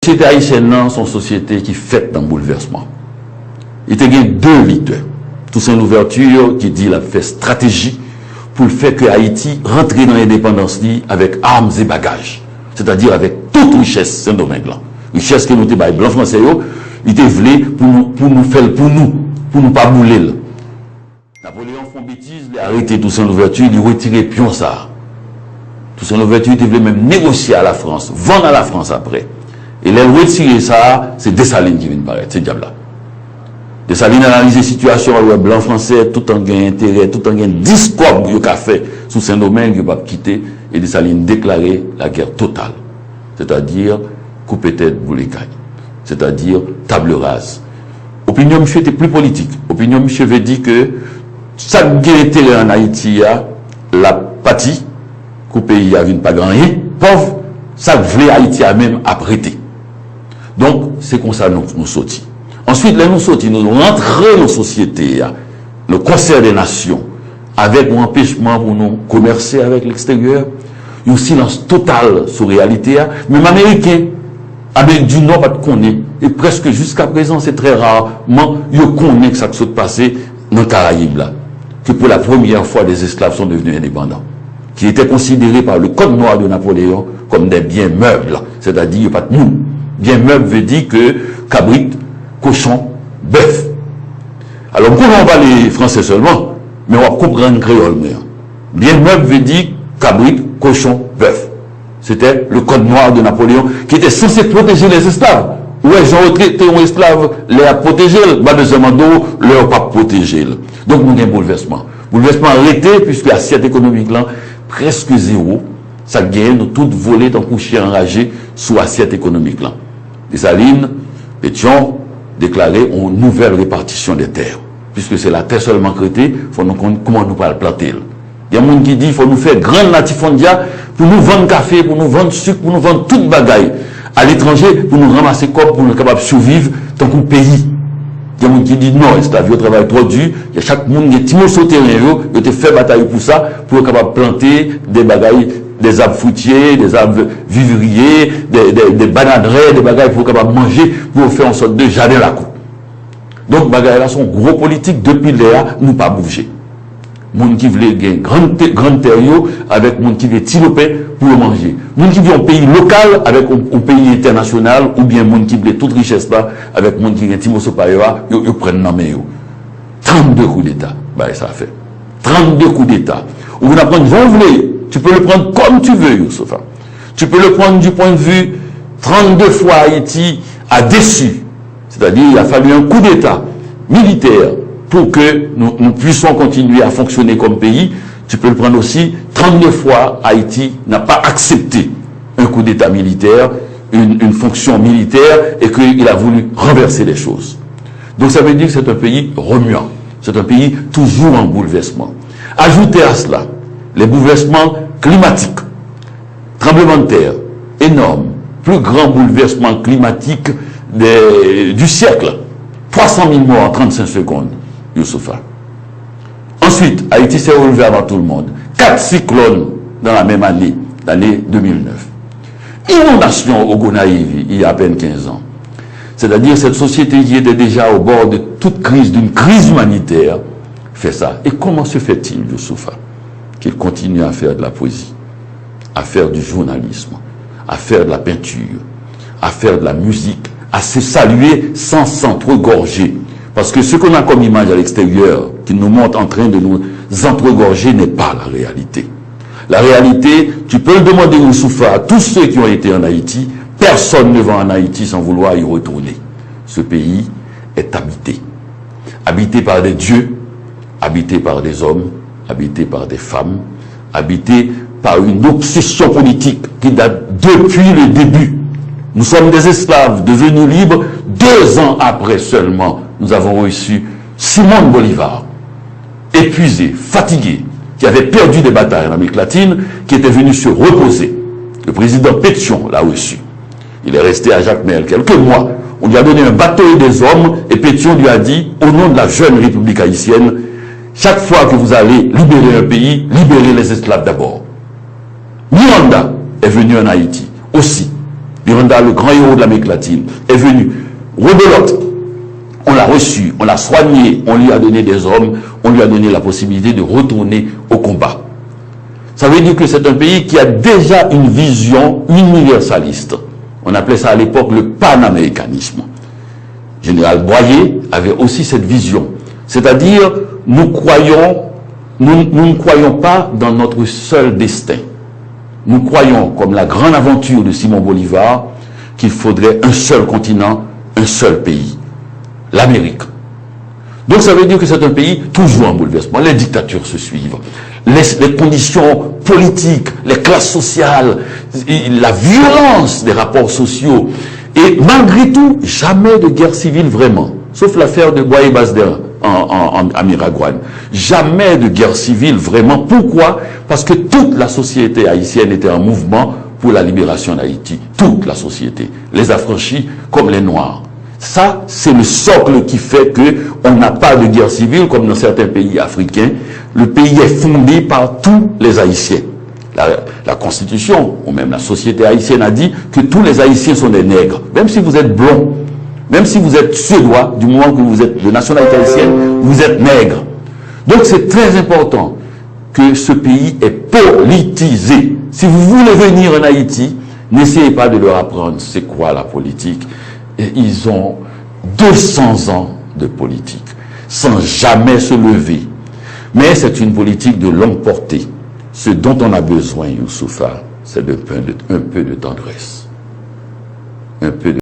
société haïtienne, c'est une société qui fait dans le bouleversement. Il y a deux leaders. Tout c'est une ouverture qui dit la fait stratégie pour le fait que Haïti rentre dans l'indépendance avec armes et bagages. C'est-à-dire avec toute richesse, c'est un domaine-là. Richesse que nous avons fait, blanc français, il était voulu pour nous faire pour nous pas bouler. Napoléon fait une bêtise, il a arrêté tout son ouverture, il a retiré pion ça. Tout son ouverture, il voulait même négocier à la France, vendre à la France après. Et il a retiré ça, c'est Dessalines qui vient de paraître, c'est diable-là. Dessalines a analysé la situation à l'ouest blanc français, tout en gain intérêt, tout en gain discours qu'il a fait sous ce domaine qu'il n'a pas quitté, et Dessalines déclaré la guerre totale. C'est-à-dire, couper tête, bouler caille. C'est-à-dire, table rase. Opinion, monsieur, était plus politique. Opinion, monsieur, veut dire que, chaque gain intérêt en Haïti, la partie, qu'au pays, il n'y a pas grand rien, pauvre, ça voulait Haïti à même apprêter. Donc, c'est comme ça nous sortis. Ensuite, là, nous sortis, nous rentrons dans la société, le concert des nations, avec un empêchement pour nous commercer avec l'extérieur, un silence total sur la réalité. Même Américains, Amérique du Nord, pas de connaître. Et presque jusqu'à présent, c'est très rarement, ils connaissent que ça s'est passé dans les Caraïbes, là. Que pour la première fois, les esclaves sont devenus indépendants. Qui étaient considérés par le Code noir de Napoléon comme des biens meubles. C'est-à-dire, pas de nous. Bien meuble veut dire que cabrit, cochon, bœuf. Alors, comment on va les Français seulement, mais on va comprendre le créole. Bien meuble veut dire cabrit, cochon, bœuf. C'était le code noir de Napoléon qui était censé protéger les esclaves. Ouais, ils ont retraité un esclave, les a protégés, bah, deuxièmement, leur pas protégé. Donc, nous avons un bouleversement. Bouleversement arrêté, puisque l'assiette économique là, presque zéro, ça gagne, nous tout volé dans coucher enragé sous l'assiette économique là. Dessalines, Pétion, déclaré une nouvelle répartition des terres. Puisque c'est la terre seulement créée, faut nous comment nous pas le planter. Il y a des gens qui disent qu'il faut nous faire grand latifondia pour nous vendre café, pour nous vendre sucre, pour nous vendre toute bagaille. À l'étranger, pour nous ramasser corps, pour nous capables de survivre dans le pays. Il y a des gens qui disent non, esclavage, travail trop dur. Il y a chaque monde qui est timide sur le terrain, qui a fait bataille pour ça, pour être capable de planter des bagailles, des arbres fruitiers, des arbres vivriers, des bananeraies, des bagailles pour être capable de manger, pour faire en sorte de jardin la cour. Donc, bagailles là sont gros politiques depuis l'air, nous pas bouger. Moun qui veut gagner grande terre avec moun qui veut tiloper pour manger. Moun qui veut un pays local avec un pays international ou bien moun qui veut toute richesse là avec moun qui veut timoso payoa, ils prennent dans main. 32 coups d'état, bah ça fait. 32 coups d'état. Ou vous n'apprenez tu peux le prendre comme tu veux, Youssoupha. Tu peux le prendre du point de vue 32 fois Haïti a déçu. C'est-à-dire il a fallu un coup d'état militaire pour que nous puissions continuer à fonctionner comme pays. Tu peux le prendre aussi 32 fois Haïti n'a pas accepté un coup d'état militaire, une fonction militaire et qu'il a voulu renverser les choses. Donc ça veut dire que c'est un pays remuant. C'est un pays toujours en bouleversement. Ajoutez à cela les bouleversements climatiques, tremblements de terre énormes, plus grand bouleversement climatique du siècle, 300 000 morts en 35 secondes, Youssoupha. Ensuite, Haïti s'est relevé avant tout le monde. 4 cyclones dans la même année, l'année 2009. Inondation au Gonaïve, il y a à peine 15 ans. C'est-à-dire cette société qui était déjà au bord de toute crise, d'une crise humanitaire, fait ça. Et comment se fait-il, Youssoupha, qu'il continue à faire de la poésie, à faire du journalisme, à faire de la peinture, à faire de la musique, à se saluer sans s'entregorger. Parce que ce qu'on a comme image à l'extérieur, qui nous montre en train de nous entregorger, n'est pas la réalité. La réalité, tu peux le demander Youssoupha à tous ceux qui ont été en Haïti, personne ne va en Haïti sans vouloir y retourner. Ce pays est habité. Habité par des dieux, habité par des hommes, habité par des femmes, habité par une obsession politique qui date depuis le début. Nous sommes des esclaves devenus libres 2 ans après seulement. Nous avons reçu Simón Bolivar, épuisé, fatigué, qui avait perdu des batailles en Amérique latine, qui était venu se reposer. Le président Pétion l'a reçu. Il est resté à Jacmel quelques mois. On lui a donné un bateau et des hommes, et Pétion lui a dit, au nom de la jeune République haïtienne, chaque fois que vous allez libérer un pays, libérez les esclaves d'abord. Miranda est venu en Haïti aussi. Miranda, le grand héros de l'Amérique latine, est venu rebelote. On l'a reçu, on l'a soigné, on lui a donné des hommes, on lui a donné la possibilité de retourner au combat. Ça veut dire que c'est un pays qui a déjà une vision universaliste. On appelait ça à l'époque le panaméricanisme. Général Boyer avait aussi cette vision. C'est-à-dire, nous ne croyons pas dans notre seul destin. Nous croyons, comme la grande aventure de Simon Bolivar, qu'il faudrait un seul continent, un seul pays. L'Amérique. Donc ça veut dire que c'est un pays toujours en bouleversement. Les dictatures se suivent. Les conditions politiques, les classes sociales, la violence des rapports sociaux. Et malgré tout, jamais de guerre civile vraiment. Sauf l'affaire de Boye Basder en Miragouane. Jamais de guerre civile vraiment. Pourquoi? Parce que toute la société haïtienne était en mouvement pour la libération d'Haïti. Toute la société. Les affranchis comme les noirs. Ça, c'est le socle qui fait qu'on n'a pas de guerre civile comme dans certains pays africains. Le pays est fondé par tous les Haïtiens. La Constitution, ou même la société haïtienne a dit que tous les Haïtiens sont des nègres. Même si vous êtes blond, même si vous êtes suédois, du moment que vous êtes de nationalité haïtienne, vous êtes nègre. Donc c'est très important que ce pays est politisé. Si vous voulez venir en Haïti, n'essayez pas de leur apprendre c'est quoi la politique. Et ils ont 200 ans de politique, sans jamais se lever. Mais c'est une politique de longue portée. Ce dont on a besoin, Youssoufa, c'est un peu de tendresse. Un peu de